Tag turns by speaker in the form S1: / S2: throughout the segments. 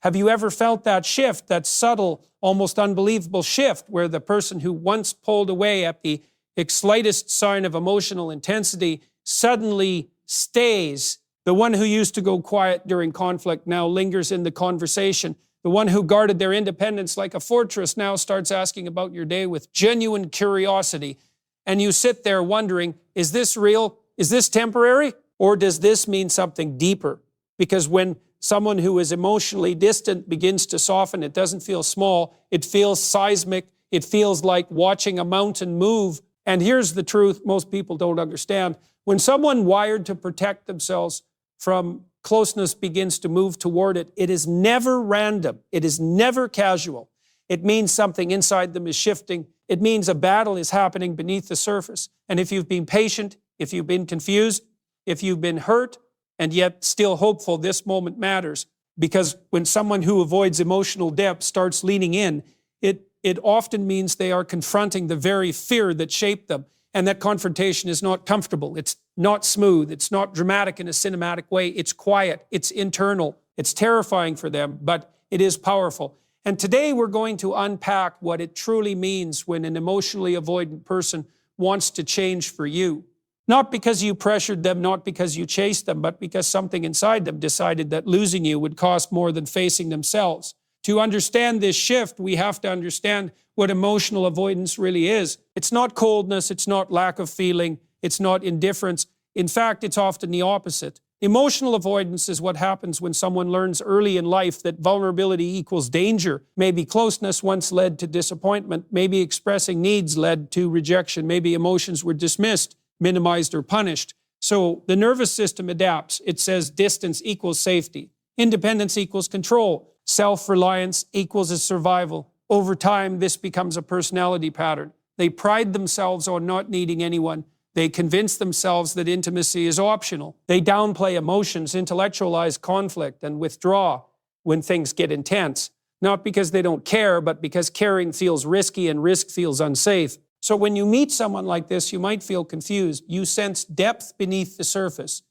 S1: Have you ever felt that shift, that subtle, almost unbelievable shift where the person who once pulled away at the slightest sign of emotional intensity suddenly stays? The one who used to go quiet during conflict now lingers in the conversation. The one who guarded their independence like a fortress now starts asking about your day with genuine curiosity. And you sit there wondering, is this real? Is this temporary? Or does this mean something deeper? Because when someone who is emotionally distant begins to soften, it doesn't feel small, it feels seismic, it feels like watching a mountain move. And here's the truth most people don't understand. When someone wired to protect themselves from closeness begins to move toward it, it is never random. It is never casual. It means something inside them is shifting. It means a battle is happening beneath the surface. And if you've been patient, if you've been confused, if you've been hurt, and yet still hopeful, this moment matters. Because when someone who avoids emotional depth starts leaning in, it often means they are confronting the very fear that shaped them. And that confrontation is not comfortable. It's not smooth. It's not dramatic in a cinematic way. It's quiet. It's internal. It's terrifying for them, but it is powerful. And today we're going to unpack what it truly means when an emotionally avoidant person wants to change for you. Not because you pressured them, not because you chased them, but because something inside them decided that losing you would cost more than facing themselves. To understand this shift, we have to understand what emotional avoidance really is. It's not coldness, it's not lack of feeling, it's not indifference. In fact, it's often the opposite. Emotional avoidance is what happens when someone learns early in life that vulnerability equals danger. Maybe closeness once led to disappointment, maybe expressing needs led to rejection, maybe emotions were dismissed, minimized, or punished. So the nervous system adapts. It says distance equals safety. Independence equals control. Self-reliance equals a survival. Over time, this becomes a personality pattern. They pride themselves on not needing anyone. They convince themselves that intimacy is optional. They downplay emotions, intellectualize conflict, and withdraw when things get intense. Not because they don't care, but because caring feels risky and risk feels unsafe. So when you meet someone like this, you might feel confused. You sense depth beneath the surface,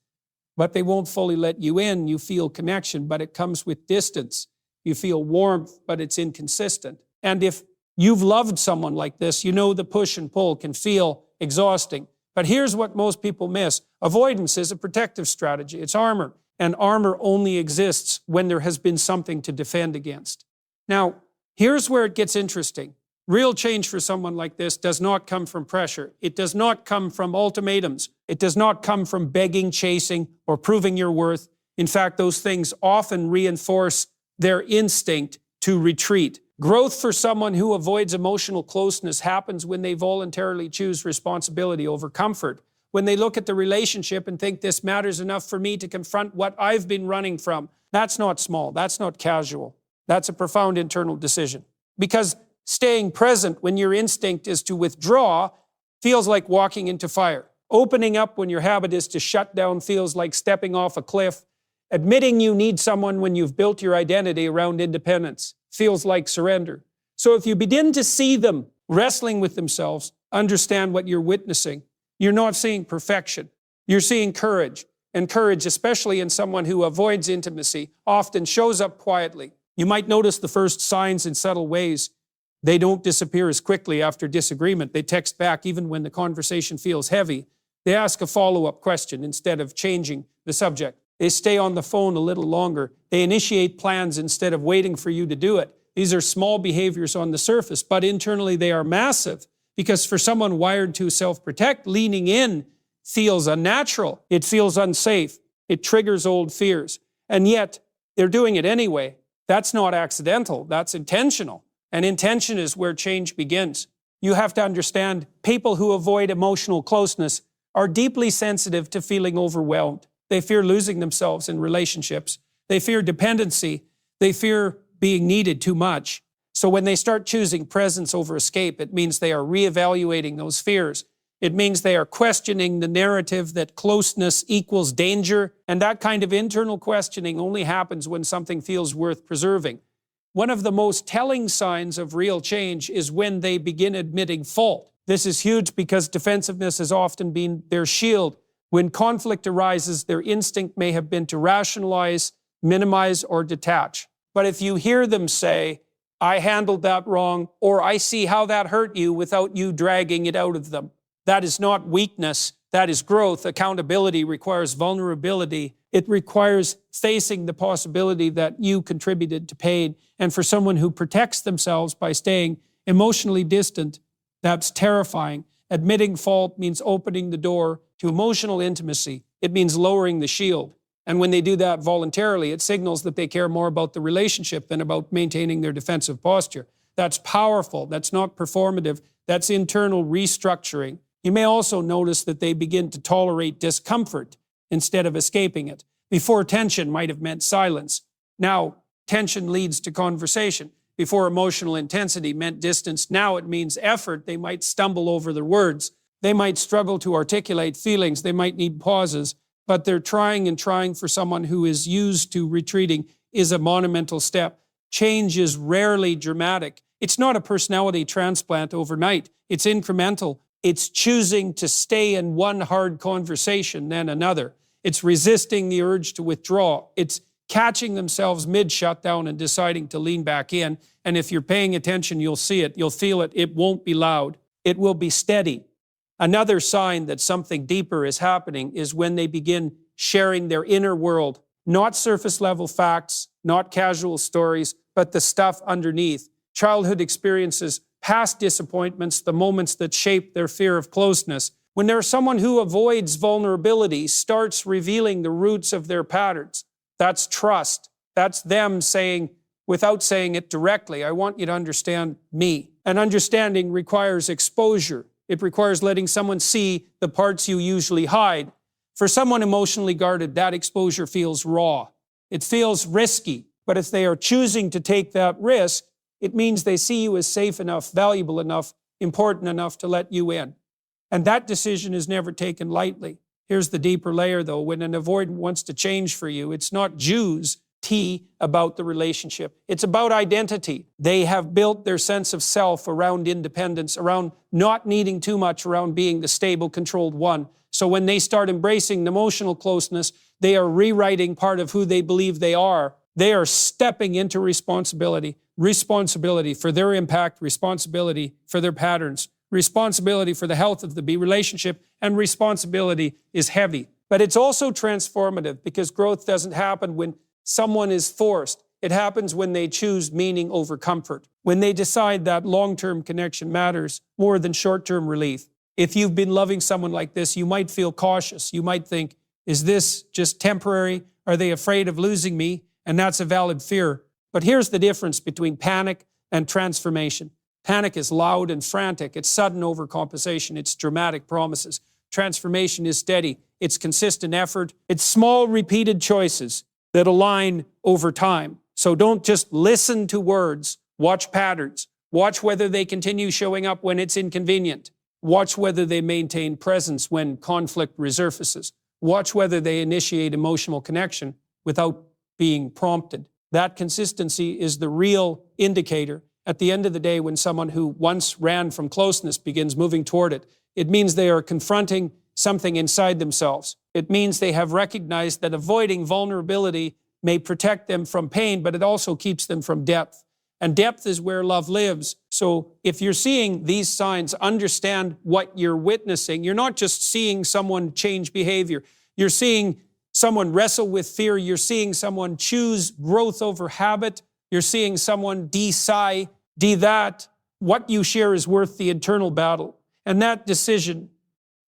S1: but they won't fully let you in. You feel connection, but it comes with distance. You feel warmth, but it's inconsistent. And if you've loved someone like this, you know the push and pull can feel exhausting. But here's what most people miss. Avoidance is a protective strategy. It's armor. And armor only exists when there has been something to defend against. Now, here's where it gets interesting. Real change for someone like this does not come from pressure. It does not come from ultimatums. It does not come from begging, chasing, or proving your worth. In fact, those things often reinforce their instinct to retreat. Growth for someone who avoids emotional closeness happens when they voluntarily choose responsibility over comfort. When they look at the relationship and think this matters enough for me to confront what I've been running from. That's not small. That's not casual. That's a profound internal decision. Because staying present when your instinct is to withdraw feels like walking into fire. Opening up when your habit is to shut down feels like stepping off a cliff. Admitting you need someone when you've built your identity around independence feels like surrender. So if you begin to see them wrestling with themselves, understand what you're witnessing. You're not seeing perfection. You're seeing courage. And courage, especially in someone who avoids intimacy, often shows up quietly. You might notice the first signs in subtle ways. They don't disappear as quickly after disagreement. They text back even when the conversation feels heavy. They ask a follow-up question instead of changing the subject. They stay on the phone a little longer. They initiate plans instead of waiting for you to do it. These are small behaviors on the surface, but internally they are massive. Because for someone wired to self-protect, leaning in feels unnatural. It feels unsafe. It triggers old fears. And yet, they're doing it anyway. That's not accidental. That's intentional. And intention is where change begins. You have to understand, people who avoid emotional closeness are deeply sensitive to feeling overwhelmed. They fear losing themselves in relationships. They fear dependency. They fear being needed too much. So when they start choosing presence over escape, it means they are reevaluating those fears. It means they are questioning the narrative that closeness equals danger. And that kind of internal questioning only happens when something feels worth preserving. One of the most telling signs of real change is when they begin admitting fault. This is huge because defensiveness has often been their shield. When conflict arises, their instinct may have been to rationalize, minimize, or detach. But if you hear them say, I handled that wrong, or I see how that hurt you without you dragging it out of them, that is not weakness, that is growth. Accountability requires vulnerability. It requires facing the possibility that you contributed to pain. And for someone who protects themselves by staying emotionally distant, that's terrifying. Admitting fault means opening the door to emotional intimacy. It means lowering the shield. And when they do that voluntarily, it signals that they care more about the relationship than about maintaining their defensive posture. That's powerful. That's not performative. That's internal restructuring. You may also notice that they begin to tolerate discomfort instead of escaping it. Before, tension might have meant silence. Now, tension leads to conversation. Before, emotional intensity meant distance. Now it means effort. They might stumble over their words. They might struggle to articulate feelings. They might need pauses. But they're trying, and trying for someone who is used to retreating is a monumental step. Change is rarely dramatic. It's not a personality transplant overnight. It's incremental. It's choosing to stay in one hard conversation, then another. It's resisting the urge to withdraw. It's catching themselves mid-shutdown and deciding to lean back in. And if you're paying attention, you'll see it. You'll feel it. It won't be loud. It will be steady. Another sign that something deeper is happening is when they begin sharing their inner world. Not surface-level facts, not casual stories, but the stuff underneath. Childhood experiences, past disappointments, the moments that shape their fear of closeness. When there's someone who avoids vulnerability, starts revealing the roots of their patterns, that's trust. That's them saying, without saying it directly, I want you to understand me. And understanding requires exposure. It requires letting someone see the parts you usually hide. For someone emotionally guarded, that exposure feels raw. It feels risky. But if they are choosing to take that risk, it means they see you as safe enough, valuable enough, important enough to let you in. And that decision is never taken lightly. Here's the deeper layer, though. When an avoidant wants to change for you, it's not Jews about the relationship. It's about identity. They have built their sense of self around independence, around not needing too much, around being the stable, controlled one. So when they start embracing emotional closeness, they are rewriting part of who they believe they are. They are stepping into responsibility for their impact, responsibility for their patterns, responsibility for the health of the relationship, and responsibility is heavy. But it's also transformative because growth doesn't happen when someone is forced. It happens when they choose meaning over comfort, when they decide that long-term connection matters more than short-term relief. If you've been loving someone like this, you might feel cautious. You might think, is this just temporary? Are they afraid of losing me? And that's a valid fear. But here's the difference between panic and transformation. Panic is loud and frantic. It's sudden overcompensation. It's dramatic promises. Transformation is steady. It's consistent effort. It's small, repeated choices that align over time. So don't just listen to words. Watch patterns. Watch whether they continue showing up when it's inconvenient. Watch whether they maintain presence when conflict resurfaces. Watch whether they initiate emotional connection without being prompted. That consistency is the real indicator. At the end of the day, when someone who once ran from closeness begins moving toward it, it means they are confronting something inside themselves. It means they have recognized that avoiding vulnerability may protect them from pain, but it also keeps them from depth. And depth is where love lives. So if you're seeing these signs, understand what you're witnessing. You're not just seeing someone change behavior. You're seeing someone wrestle with fear. You're seeing someone choose growth over habit. You're seeing someone that. What you share is worth the internal battle. And that decision,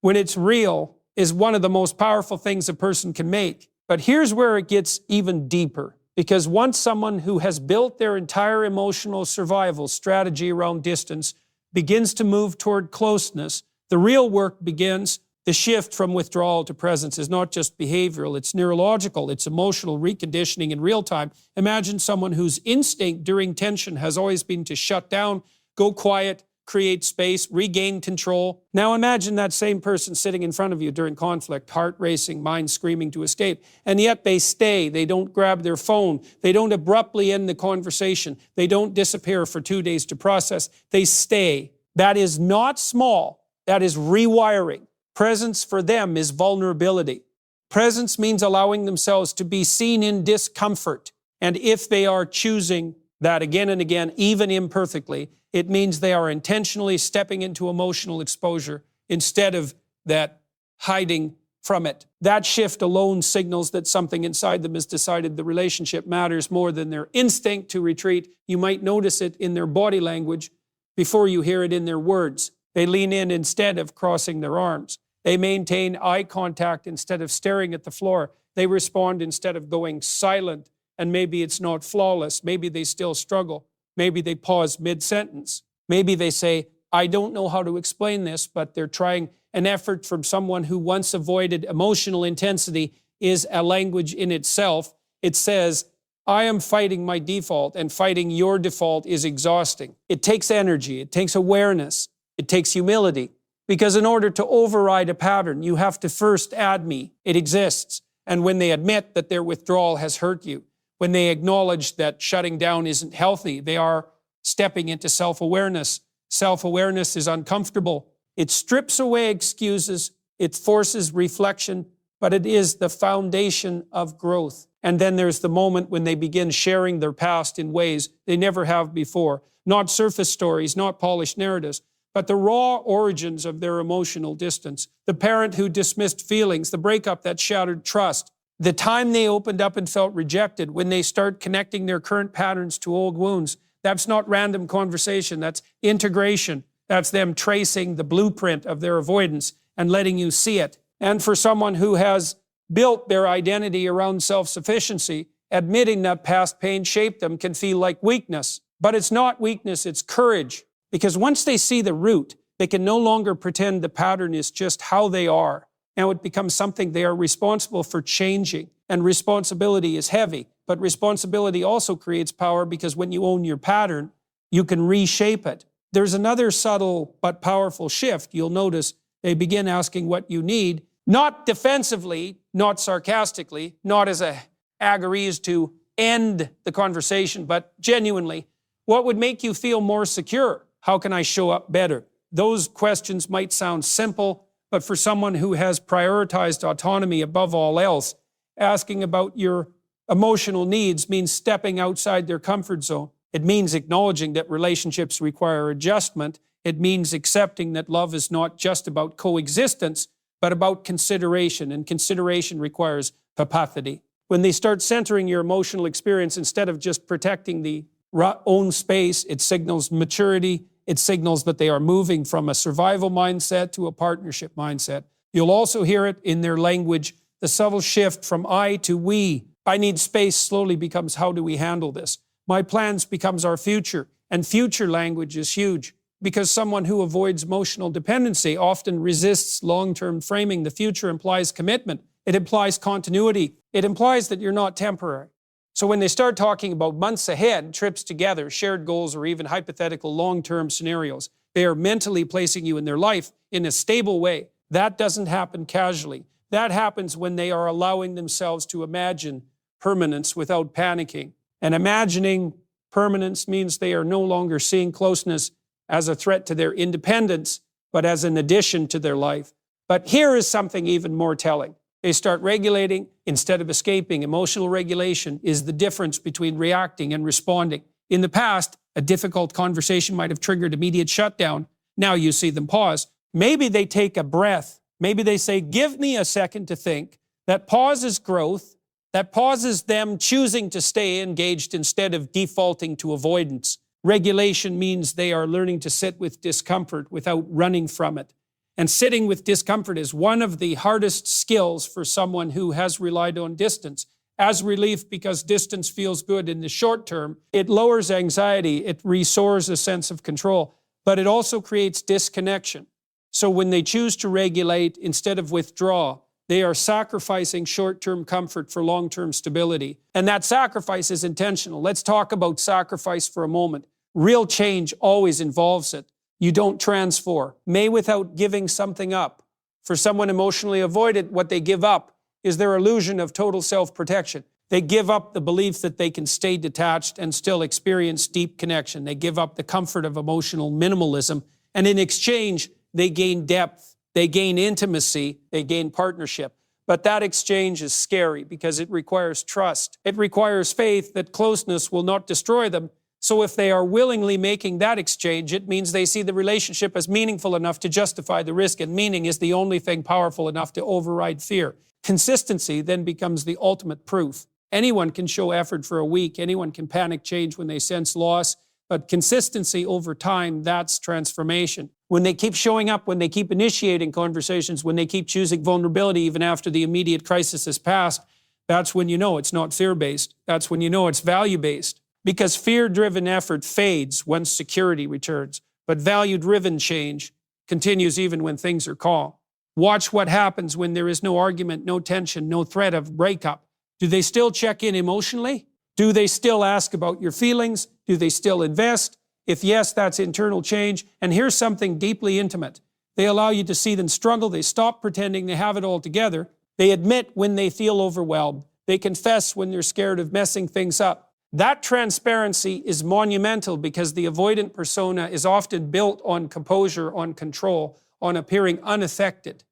S1: when it's real, is one of the most powerful things a person can make. But here's where it gets even deeper. Because once someone who has built their entire emotional survival strategy around distance begins to move toward closeness, the real work begins. The shift from withdrawal to presence is not just behavioral, it's neurological, it's emotional reconditioning in real time. Imagine someone whose instinct during tension has always been to shut down, go quiet, create space, regain control. Now imagine that same person sitting in front of you during conflict, heart racing, mind screaming to escape. And yet they stay. They don't grab their phone. They don't abruptly end the conversation. They don't disappear for 2 days to process. They stay. That is not small. That is rewiring. Presence for them is vulnerability. Presence means allowing themselves to be seen in discomfort. And if they are choosing that again and again, even imperfectly, it means they are intentionally stepping into emotional exposure instead of that hiding from it. That shift alone signals that something inside them has decided the relationship matters more than their instinct to retreat. You might notice it in their body language before you hear it in their words. They lean in instead of crossing their arms. They maintain eye contact instead of staring at the floor. They respond instead of going silent. And maybe it's not flawless. Maybe they still struggle. Maybe they pause mid-sentence. Maybe they say, I don't know how to explain this, but they're trying. An effort from someone who once avoided emotional intensity is a language in itself. It says, I am fighting my default, and fighting your default is exhausting. It takes energy. It takes awareness. It takes humility. Because in order to override a pattern, you have to first add me. It exists. And when they admit that their withdrawal has hurt you, when they acknowledge that shutting down isn't healthy, they are stepping into self-awareness. Self-awareness is uncomfortable. It strips away excuses. It forces reflection, but it is the foundation of growth. And then there's the moment when they begin sharing their past in ways they never have before. Not surface stories, not polished narratives, but the raw origins of their emotional distance. The parent who dismissed feelings, the breakup that shattered trust, the time they opened up and felt rejected, when they start connecting their current patterns to old wounds. That's not random conversation, that's integration. That's them tracing the blueprint of their avoidance and letting you see it. And for someone who has built their identity around self-sufficiency, admitting that past pain shaped them can feel like weakness. But it's not weakness, it's courage. Because once they see the root, they can no longer pretend the pattern is just how they are. Now it becomes something they are responsible for changing. And responsibility is heavy. But responsibility also creates power, because when you own your pattern, you can reshape it. There's another subtle but powerful shift. You'll notice they begin asking what you need, not defensively, not sarcastically, not as a agories to end the conversation, but genuinely, what would make you feel more secure? How can I show up better? Those questions might sound simple, but for someone who has prioritized autonomy above all else, asking about your emotional needs means stepping outside their comfort zone. It means acknowledging that relationships require adjustment. It means accepting that love is not just about coexistence, but about consideration, and consideration requires capacity. When they start centering your emotional experience instead of just protecting the own space, it signals maturity. It signals that they are moving from a survival mindset to a partnership mindset. You'll also hear it in their language, the subtle shift from I to we. I need space slowly becomes how do we handle this? My plans becomes our future. And future language is huge, because someone who avoids emotional dependency often resists long-term framing. The future implies commitment. It implies continuity. It implies that you're not temporary. So when they start talking about months ahead, trips together, shared goals, or even hypothetical long-term scenarios, they are mentally placing you in their life in a stable way. That doesn't happen casually. That happens when they are allowing themselves to imagine permanence without panicking. And imagining permanence means they are no longer seeing closeness as a threat to their independence, but as an addition to their life. But here is something even more telling. They start regulating instead of escaping. Emotional regulation is the difference between reacting and responding. In the past, a difficult conversation might have triggered immediate shutdown. Now you see them pause. Maybe they take a breath. Maybe they say, give me a second to think. That pauses growth. That pauses them choosing to stay engaged instead of defaulting to avoidance. Regulation means they are learning to sit with discomfort without running from it. And sitting with discomfort is one of the hardest skills for someone who has relied on distance. As relief, because distance feels good in the short term, it lowers anxiety, it restores a sense of control, but it also creates disconnection. So when they choose to regulate instead of withdraw, they are sacrificing short-term comfort for long-term stability. And that sacrifice is intentional. Let's talk about sacrifice for a moment. Real change always involves it. You don't transform. May without giving something up. For someone emotionally avoided, what they give up is their illusion of total self-protection. They give up the belief that they can stay detached and still experience deep connection. They give up the comfort of emotional minimalism. And in exchange, they gain depth, they gain intimacy, they gain partnership. But that exchange is scary because it requires trust. It requires faith that closeness will not destroy them. So if they are willingly making that exchange, it means they see the relationship as meaningful enough to justify the risk, and meaning is the only thing powerful enough to override fear. Consistency then becomes the ultimate proof. Anyone can show effort for a week. Anyone can panic change when they sense loss. But consistency over time, that's transformation. When they keep showing up, when they keep initiating conversations, when they keep choosing vulnerability even after the immediate crisis has passed, that's when you know it's not fear-based. That's when you know it's value-based. Because fear-driven effort fades once security returns, but value-driven change continues even when things are calm. Watch what happens when there is no argument, no tension, no threat of breakup. Do they still check in emotionally? Do they still ask about your feelings? Do they still invest? If yes, that's internal change. And here's something deeply intimate. They allow you to see them struggle. They stop pretending they have it all together. They admit when they feel overwhelmed. They confess when they're scared of messing things up. That transparency is monumental because the avoidant persona is often built on composure, on control, on appearing unaffected.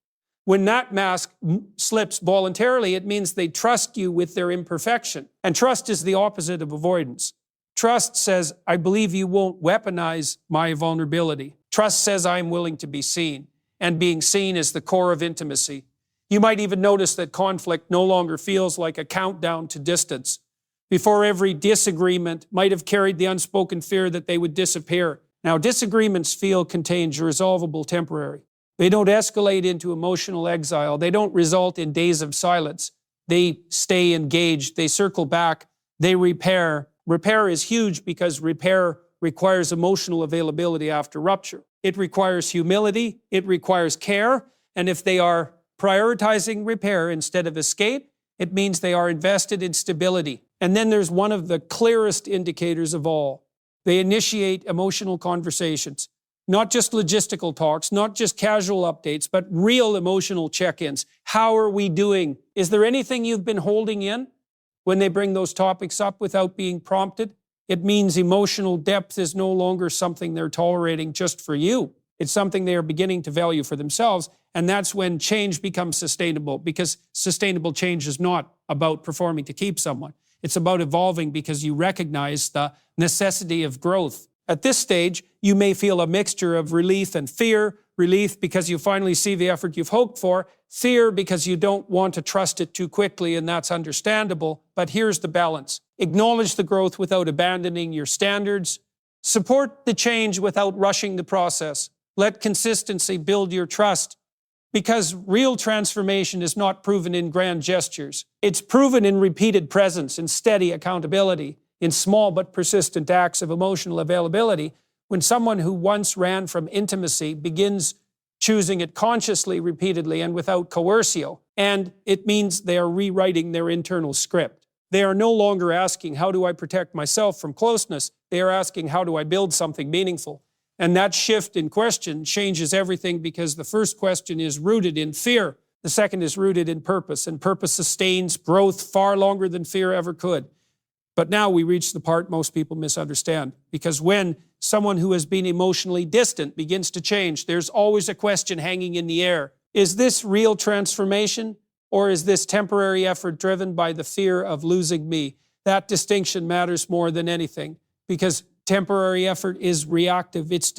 S1: When that mask slips voluntarily, it means they trust you with their imperfection. And trust is the opposite of avoidance. Trust says, I believe you won't weaponize my vulnerability. Trust says, I'm willing to be seen. And being seen is the core of intimacy. You might even notice that conflict no longer feels like a countdown to distance. Before every disagreement might have carried the unspoken fear that they would disappear. Now, disagreements feel contained, resolvable, temporary. They don't escalate into emotional exile. They don't result in days of silence. They stay engaged. They circle back. They repair. Repair is huge because repair requires emotional availability after rupture. It requires humility. It requires care. And if they are prioritizing repair instead of escape, it means they are invested in stability. And then there's one of the clearest indicators of all. They initiate emotional conversations. Not just logistical talks, not just casual updates, but real emotional check-ins. How are we doing? Is there anything you've been holding in? When they bring those topics up without being prompted, it means emotional depth is no longer something they're tolerating just for you. It's something they are beginning to value for themselves, and that's when change becomes sustainable, because sustainable change is not about performing to keep someone. It's about evolving because you recognize the necessity of growth. At this stage, you may feel a mixture of relief and fear. Relief because you finally see the effort you've hoped for. Fear because you don't want to trust it too quickly, and that's understandable. But here's the balance. Acknowledge the growth without abandoning your standards. Support the change without rushing the process. Let consistency build your trust. Because real transformation is not proven in grand gestures. It's proven in repeated presence, in steady accountability, in small but persistent acts of emotional availability. When someone who once ran from intimacy begins choosing it consciously, repeatedly, and without coercio, and it means they are rewriting their internal script. They are no longer asking, how do I protect myself from closeness? They are asking, how do I build something meaningful? And that shift in question changes everything, because the first question is rooted in fear. The second is rooted in purpose, and purpose sustains growth far longer than fear ever could. But now we reach the part most people misunderstand, because when someone who has been emotionally distant begins to change, there's always a question hanging in the air. Is this real transformation, or is this temporary effort driven by the fear of losing me? That distinction matters more than anything, because temporary effort is reactive. It's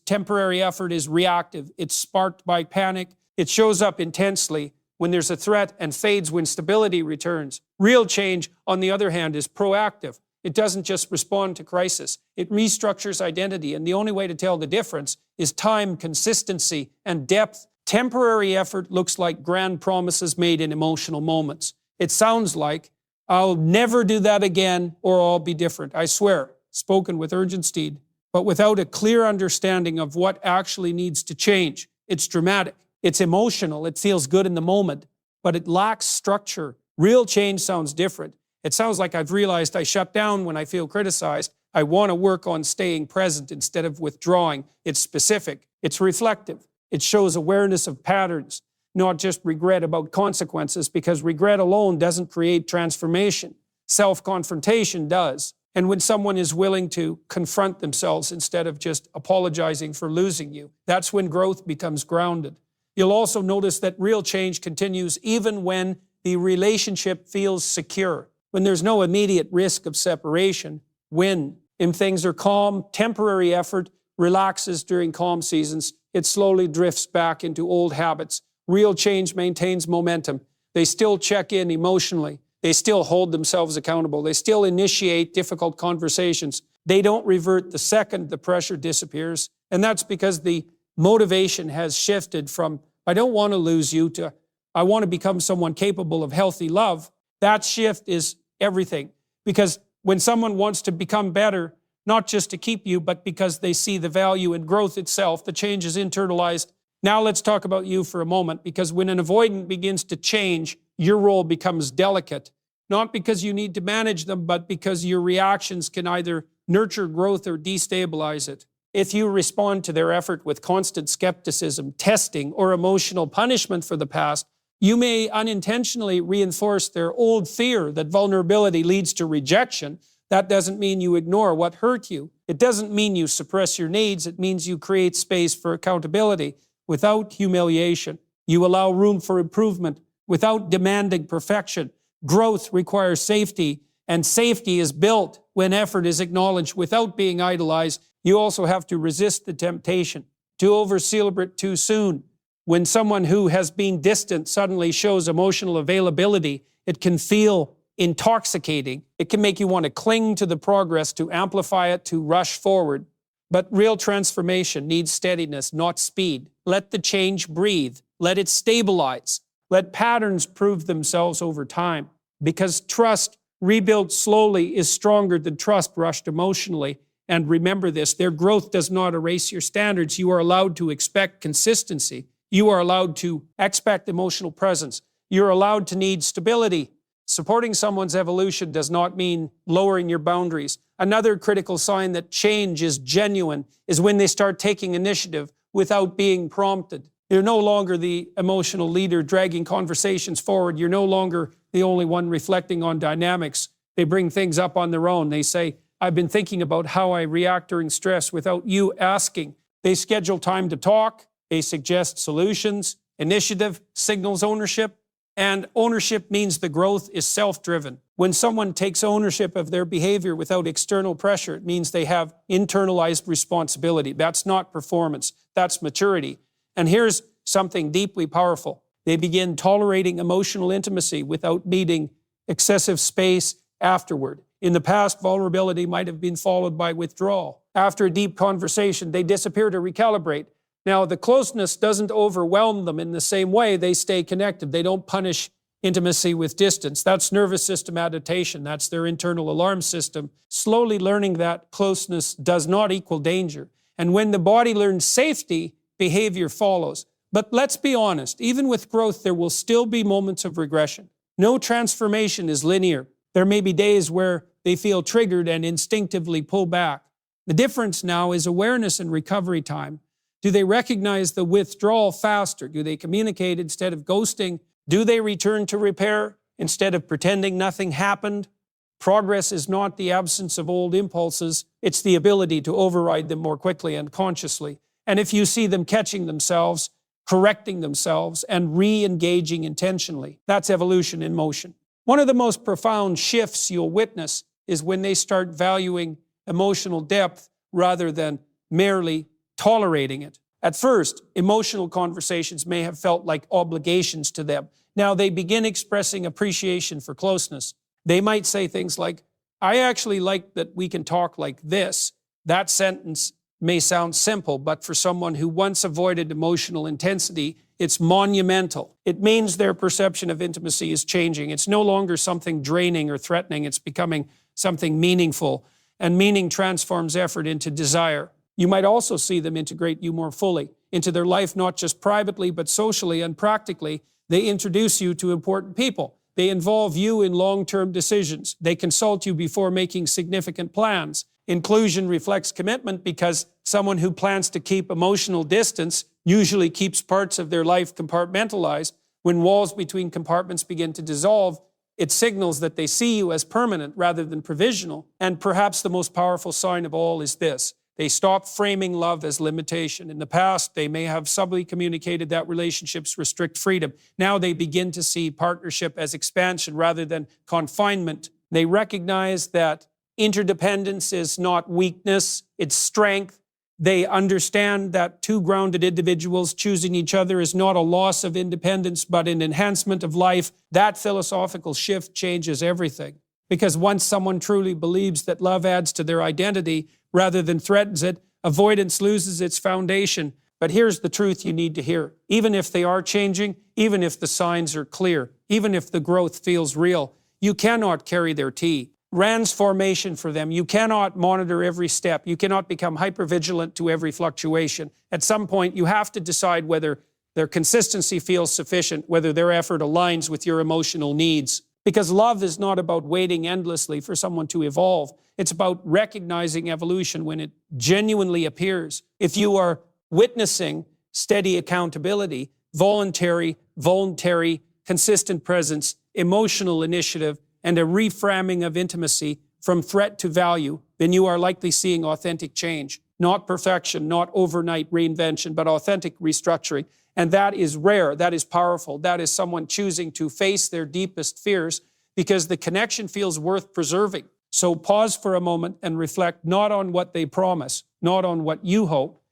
S1: temporary effort is reactive. It's sparked by panic. It shows up intensely when there's a threat and fades when stability returns. Real change, on the other hand, is proactive. It doesn't just respond to crisis. It restructures identity, and the only way to tell the difference is time, consistency, and depth. Temporary effort looks like grand promises made in emotional moments. It sounds like, I'll never do that again, or I'll be different. I swear, spoken with urgency, but without a clear understanding of what actually needs to change. It's dramatic. It's emotional. It feels good in the moment, but it lacks structure. Real change sounds different. It sounds like I've realized I shut down when I feel criticized. I want to work on staying present instead of withdrawing. It's specific. It's reflective. It shows awareness of patterns, not just regret about consequences, because regret alone doesn't create transformation. Self-confrontation does. And when someone is willing to confront themselves instead of just apologizing for losing you, that's when growth becomes grounded. You'll also notice that real change continues even when the relationship feels secure, when there's no immediate risk of separation. When things are calm, temporary effort relaxes during calm seasons. It slowly drifts back into old habits. Real change maintains momentum. They still check in emotionally. They still hold themselves accountable. They still initiate difficult conversations. They don't revert the second the pressure disappears. And that's because the motivation has shifted from, I don't want to lose you, to, I want to become someone capable of healthy love. That shift is everything. Because when someone wants to become better, not just to keep you, but because they see the value in growth itself, the change is internalized. Now let's talk about you for a moment, because when an avoidant begins to change, your role becomes delicate, not because you need to manage them, but because your reactions can either nurture growth or destabilize it. If you respond to their effort with constant skepticism, testing, or emotional punishment for the past, you may unintentionally reinforce their old fear that vulnerability leads to rejection. That doesn't mean you ignore what hurt you. It doesn't mean you suppress your needs. It means you create space for accountability without humiliation. You allow room for improvement without demanding perfection. Growth requires safety, and safety is built when effort is acknowledged without being idolized. You also have to resist the temptation to over-celebrate too soon. When someone who has been distant suddenly shows emotional availability, it can feel intoxicating. It can make you want to cling to the progress, to amplify it, to rush forward. But real transformation needs steadiness, not speed. Let the change breathe. Let it stabilize. Let patterns prove themselves over time. Because trust rebuilt slowly is stronger than trust rushed emotionally. And remember this, their growth does not erase your standards. You are allowed to expect consistency. You are allowed to expect emotional presence. You're allowed to need stability. Supporting someone's evolution does not mean lowering your boundaries. Another critical sign that change is genuine is when they start taking initiative without being prompted. You're no longer the emotional leader dragging conversations forward. You're no longer the only one reflecting on dynamics. They bring things up on their own. They say, I've been thinking about how I react during stress without you asking. They schedule time to talk. They suggest solutions. Initiative signals ownership. And ownership means the growth is self-driven. When someone takes ownership of their behavior without external pressure, it means they have internalized responsibility. That's not performance. That's maturity. And here's something deeply powerful. They begin tolerating emotional intimacy without needing excessive space afterward. In the past, vulnerability might have been followed by withdrawal. After a deep conversation, they disappear to recalibrate. Now, the closeness doesn't overwhelm them in the same way. They stay connected. They don't punish intimacy with distance. That's nervous system adaptation. That's their internal alarm system. Slowly learning that closeness does not equal danger. And when the body learns safety, behavior follows. But let's be honest, even with growth, there will still be moments of regression. No transformation is linear. There may be days where they feel triggered and instinctively pull back. The difference now is awareness and recovery time. Do they recognize the withdrawal faster? Do they communicate instead of ghosting? Do they return to repair instead of pretending nothing happened? Progress is not the absence of old impulses. It's the ability to override them more quickly and consciously. And if you see them catching themselves, correcting themselves, and re-engaging intentionally, that's evolution in motion. One of the most profound shifts you'll witness is when they start valuing emotional depth rather than merely tolerating it. At first, emotional conversations may have felt like obligations to them. Now they begin expressing appreciation for closeness. They might say things like, I actually like that we can talk like this. That sentence may sound simple, but for someone who once avoided emotional intensity, it's monumental. It means their perception of intimacy is changing. It's no longer something draining or threatening. It's becoming something meaningful, and meaning transforms effort into desire. You might also see them integrate you more fully into their life, not just privately, but socially and practically. They introduce you to important people. They involve you in long-term decisions. They consult you before making significant plans. Inclusion reflects commitment because someone who plans to keep emotional distance usually keeps parts of their life compartmentalized. When walls between compartments begin to dissolve, it signals that they see you as permanent rather than provisional. And perhaps the most powerful sign of all is this. They stop framing love as limitation. In the past, they may have subtly communicated that relationships restrict freedom. Now they begin to see partnership as expansion rather than confinement. They recognize that interdependence is not weakness, it's strength. They understand that two grounded individuals choosing each other is not a loss of independence, but an enhancement of life. That philosophical shift changes everything. Because once someone truly believes that love adds to their identity rather than threatens it, avoidance loses its foundation. But here's the truth you need to hear. Even if they are changing, even if the signs are clear, even if the growth feels real, you cannot carry their tea. Rand's formation for them. You cannot monitor every step. You cannot become hypervigilant to every fluctuation. At some point, you have to decide whether their consistency feels sufficient, whether their effort aligns with your emotional needs. Because love is not about waiting endlessly for someone to evolve. It's about recognizing evolution when it genuinely appears. If you are witnessing steady accountability, voluntary, consistent presence, emotional initiative, and a reframing of intimacy from threat to value, then you are likely seeing authentic change. Not perfection, not overnight reinvention, but authentic restructuring. And that is rare, that is powerful. That is someone choosing to face their deepest fears because the connection feels worth preserving. So pause for a moment and reflect not on what they promise, not on what you hope,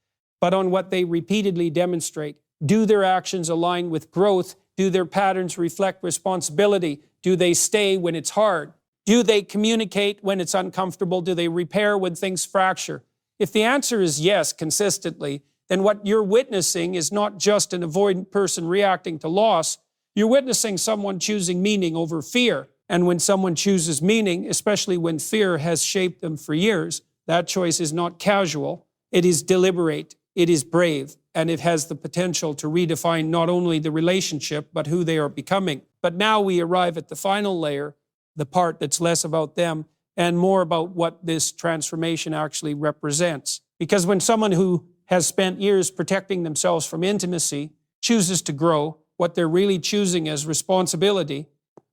S1: but on what they repeatedly demonstrate. Do their actions align with growth? Do their patterns reflect responsibility? Do they stay when it's hard? Do they communicate when it's uncomfortable? Do they repair when things fracture? If the answer is yes, consistently, then what you're witnessing is not just an avoidant person reacting to loss. You're witnessing someone choosing meaning over fear. And when someone chooses meaning, especially when fear has shaped them for years, that choice is not casual. It is deliberate. It is brave. And it has the potential to redefine not only the relationship, but who they are becoming. But now we arrive at the final layer, the part that's less about them and more about what this transformation actually represents. Because when someone who has spent years protecting themselves from intimacy chooses to grow, what they're really choosing is responsibility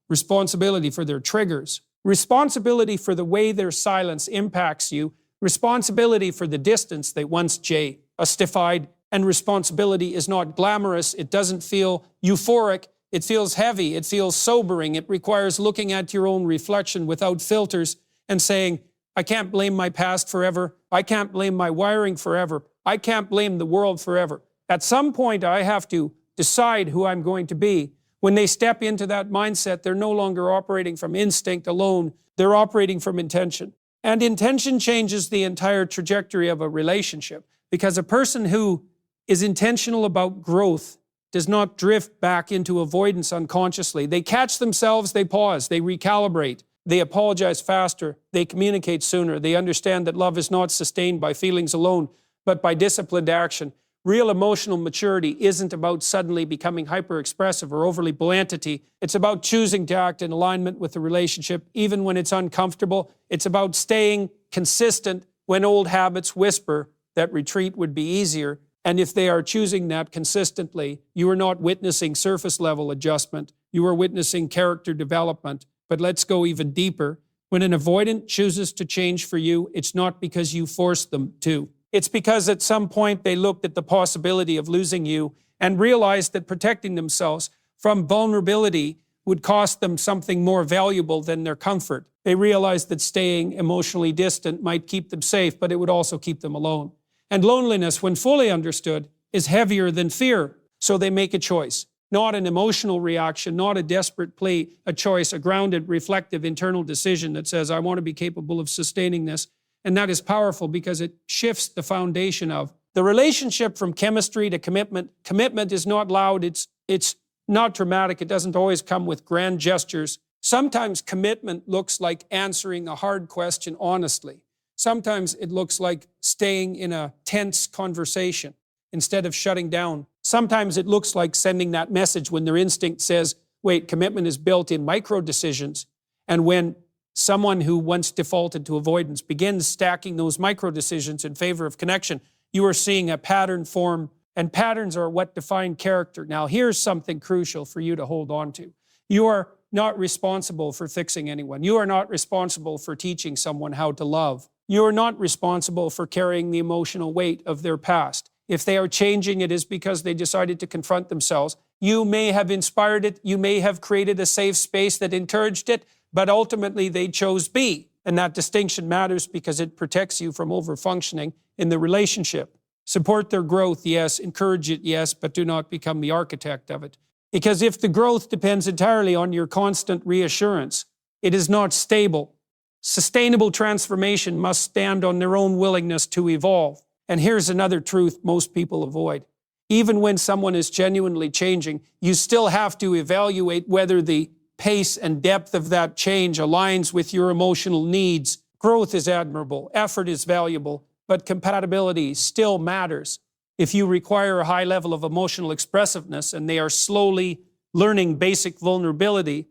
S1: for their triggers, responsibility for the way their silence impacts you, responsibility for the distance they once justified, and responsibility is not glamorous. It doesn't feel euphoric. It feels heavy. It feels sobering. It requires looking at your own reflection without filters and saying, I can't blame my past forever. I can't blame my wiring forever. I can't blame the world forever. At some point, I have to decide who I'm going to be. When they step into that mindset, they're no longer operating from instinct alone. They're operating from intention. And intention changes the entire trajectory of a relationship, because a person who is intentional about growth does not drift back into avoidance unconsciously. They catch themselves, they pause, they recalibrate, they apologize faster, they communicate sooner, they understand that love is not sustained by feelings alone, but by disciplined action. Real emotional maturity isn't about suddenly becoming hyper-expressive or overly blandity. It's about choosing to act in alignment with the relationship, even when it's uncomfortable. It's about staying consistent when old habits whisper that retreat would be easier. And if they are choosing that consistently, you are not witnessing surface-level adjustment. You are witnessing character development. But let's go even deeper. When an avoidant chooses to change for you, it's not because you forced them to. It's because at some point they looked at the possibility of losing you and realized that protecting themselves from vulnerability would cost them something more valuable than their comfort. They realized that staying emotionally distant might keep them safe, but it would also keep them alone. And loneliness, when fully understood, is heavier than fear. So they make a choice, not an emotional reaction, not a desperate plea, a choice, a grounded, reflective, internal decision that says, I want to be capable of sustaining this. And that is powerful because it shifts the foundation of the relationship from chemistry to commitment. Commitment is not loud. It's not dramatic. It doesn't always come with grand gestures. Sometimes commitment looks like answering a hard question honestly. Sometimes it looks like staying in a tense conversation instead of shutting down. Sometimes it looks like sending that message when their instinct says, wait, commitment is built in micro decisions. And when someone who once defaulted to avoidance begins stacking those micro decisions in favor of connection, you are seeing a pattern form, and patterns are what define character. Now, here's something crucial for you to hold on to. You are not responsible for fixing anyone. You are not responsible for teaching someone how to love. You're not responsible for carrying the emotional weight of their past. If they are changing, it is because they decided to confront themselves. You may have inspired it, you may have created a safe space that encouraged it, but ultimately they chose B. And that distinction matters because it protects you from overfunctioning in the relationship. Support their growth, yes. Encourage it, yes, but do not become the architect of it. Because if the growth depends entirely on your constant reassurance, it is not stable. Sustainable transformation must stand on their own willingness to evolve. And here's another truth most people avoid. Even when someone is genuinely changing, you still have to evaluate whether the pace and depth of that change aligns with your emotional needs. Growth is admirable, effort is valuable, but compatibility still matters. If you require a high level of emotional expressiveness and they are slowly learning basic vulnerability,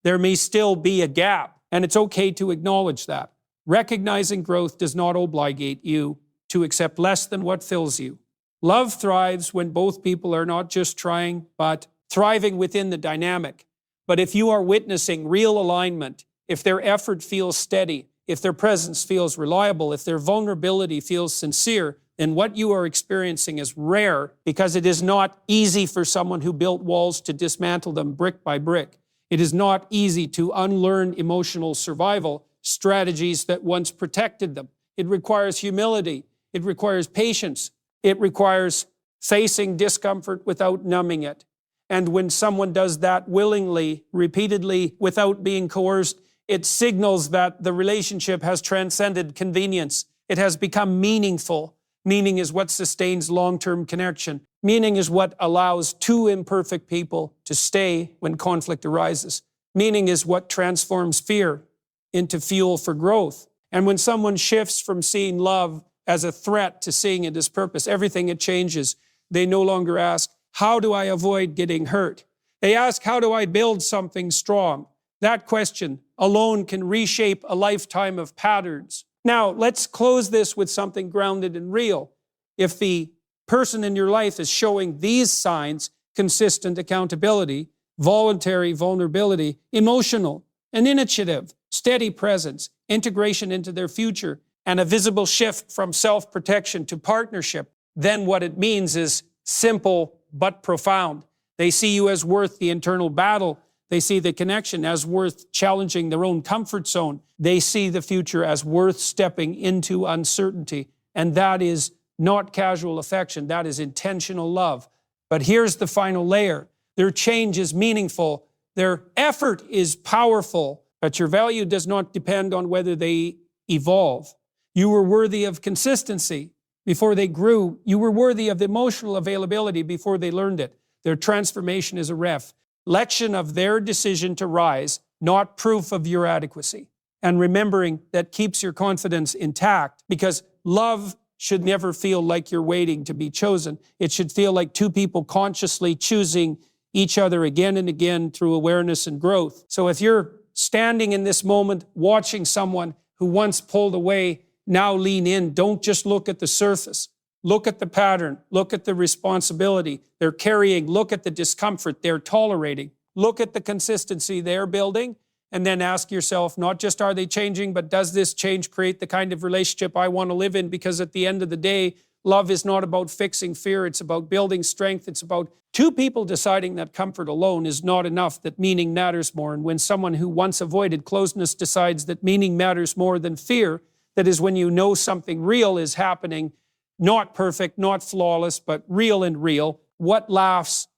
S1: there may still be a gap, and it's okay to acknowledge that. Recognizing growth does not obligate you to accept less than what fills you. Love thrives when both people are not just trying, but thriving within the dynamic. But if you are witnessing real alignment, if their effort feels steady, if their presence feels reliable, if their vulnerability feels sincere, then what you are experiencing is rare because it is not easy for someone who built walls to dismantle them brick by brick. It is not easy to unlearn emotional survival strategies that once protected them. It requires humility. It requires patience. It requires facing discomfort without numbing it. And when someone does that willingly, repeatedly, without being coerced, it signals that the relationship has transcended convenience. It has become meaningful. Meaning is what sustains long-term connection. Meaning is what allows two imperfect people to stay when conflict arises. Meaning is what transforms fear into fuel for growth. And when someone shifts from seeing love as a threat to seeing it as purpose, everything it changes. They no longer ask, how do I avoid getting hurt? They ask, how do I build something strong? That question alone can reshape a lifetime of patterns. Now, let's close this with something grounded and real. If the person in your life is showing these signs, consistent accountability, voluntary vulnerability, emotional and initiative, steady presence, integration into their future, and a visible shift from self-protection to partnership, then what it means is simple but profound. They see you as worth the internal battle. They see the connection as worth challenging their own comfort zone. They see the future as worth stepping into uncertainty. And that is not casual affection. That is intentional love. But here's the final layer. Their change is meaningful. Their effort is powerful. But your value does not depend on whether they evolve. You were worthy of consistency before they grew. You were worthy of the emotional availability before they learned it. Their transformation is a reflection of their decision to rise, not proof of your adequacy. And remembering that keeps your confidence intact, because love should never feel like you're waiting to be chosen. It should feel like two people consciously choosing each other again and again through awareness and growth. So if you're standing in this moment, watching someone who once pulled away, now lean in. Don't just look at the surface. Look at the pattern. Look at the responsibility they're carrying. Look at the discomfort they're tolerating. Look at the consistency they're building. And then ask yourself, not just are they changing, but does this change create the kind of relationship I want to live in? Because at the end of the day, love is not about fixing fear. It's about building strength. It's about two people deciding that comfort alone is not enough, that meaning matters more. And when someone who once avoided closeness decides that meaning matters more than fear, that is when you know something real is happening, not perfect, not flawless, but real and real. What laughs